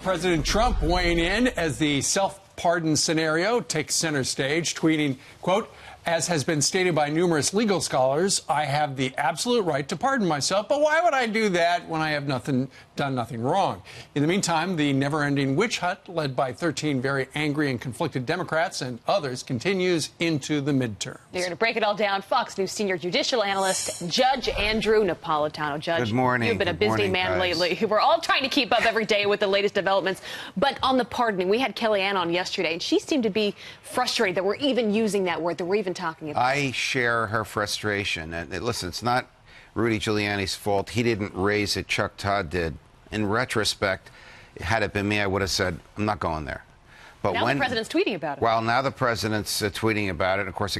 President Trump weighing in as the self-pardon scenario takes center stage, tweeting, quote, "As has been stated by numerous legal scholars, I have the absolute right to pardon myself, but why would I do that when I have done nothing wrong?" In the meantime, the never-ending witch hunt, led by 13 very angry and conflicted Democrats and others, continues into the midterms. You're going to break it all down. Fox News senior judicial analyst, Judge Andrew Napolitano. Judge, good morning. You've been a busy man lately. We're all trying to keep up every day with the latest developments. But on the pardoning, we had Kellyanne on yesterday, and she seemed to be frustrated that we're even using that word, that we're even talking about. I share her frustration. And listen, it's not Rudy Giuliani's fault. He didn't raise it. Chuck Todd did. In retrospect, had it been me, I would have said, I'm not going there. But now the president's tweeting about it. Well, now the president's tweeting about it. Of course,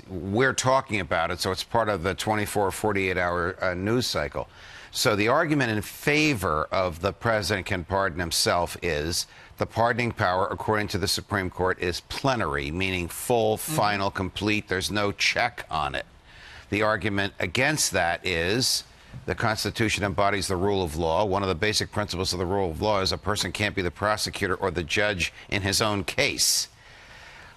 we're talking about it, so it's part of the 24, 48-hour news cycle. So the argument in favor of the president can pardon himself is the pardoning power, according to the Supreme Court, is plenary, meaning full, final, complete. There's no check on it. The argument against that is the Constitution embodies the rule of law. One of the basic principles of the rule of law is a person can't be the prosecutor or the judge in his own case.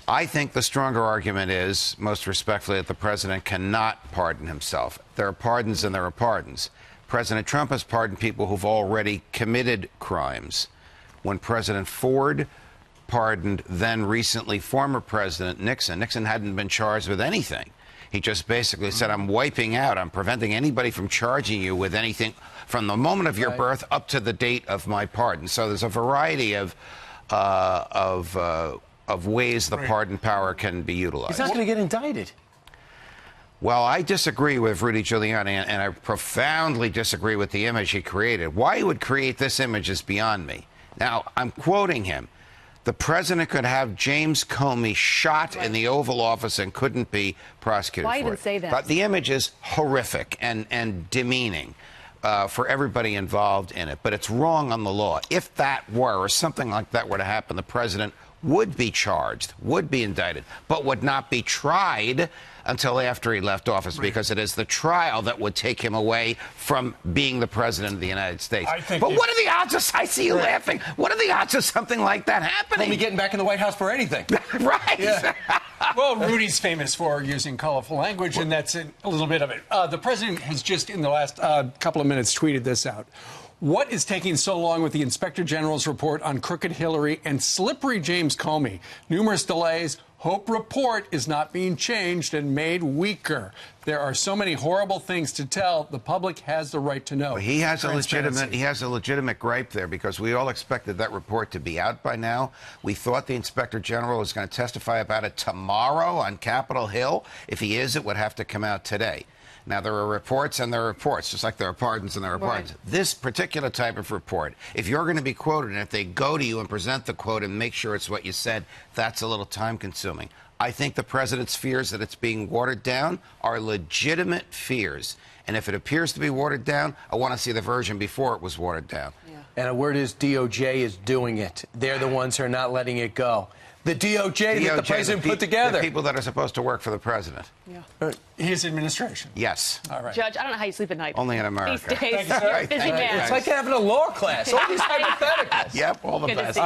I think the stronger argument is, most respectfully, that the president cannot pardon himself. There are pardons and there are pardons. President Trump has pardoned people who've already committed crimes. When President Ford pardoned then recently former President Nixon, Nixon hadn't been charged with anything. He just basically said, I'm wiping out, I'm preventing anybody from charging you with anything from the moment of your birth up to the date of my pardon. So there's a variety of ways the pardon power can be utilized. He's not going to get indicted. Well, I disagree with Rudy Giuliani, and I profoundly disagree with the image he created. Why he would create this image is beyond me. Now, I'm quoting him. The president could have James Comey shot in the Oval Office and couldn't be prosecuted for it. Why even say that? But the image is horrific and demeaning for everybody involved in it. But it's wrong on the law. If that were, or something like that were to happen, the president would be charged, would be indicted, but would not be tried until after he left office, because it is the trial that would take him away from being the president of the United States. But what are the odds of, I see you laughing, what are the odds of something like that happening? Won't be getting back in the White House for anything. Right. Yeah. Well, Rudy's famous for using colorful language, and that's a little bit of it. The president has just, in the last couple of minutes, tweeted this out. What is taking so long with the Inspector General's report on crooked Hillary and slippery James Comey? Numerous delays. Hope report is not being changed and made weaker. There are so many horrible things to tell. The public has the right to know. Well, he has a legitimate gripe there, because we all expected that report to be out by now. We thought the Inspector General was going to testify about it tomorrow on Capitol Hill. If he is, it would have to come out today. Now, there are reports and there are reports, just like there are pardons and there are pardons. This particular type of report, if you're going to be quoted, and if they go to you and present the quote and make sure it's what you said, that's a little time-consuming. I think the president's fears that it's being watered down are legitimate fears. And if it appears to be watered down, I want to see the version before it was watered down. Yeah. And a word is DOJ is doing it. They're the ones who are not letting it go. The DOJ that the president put together. The people that are supposed to work for the president. Yeah. His administration. Yes. All right. Judge, I don't know how you sleep at night. Only in America. These days, Thank you, sir. you're a busy man. It's like having a law class. All these hypotheticals. Yep, all the best.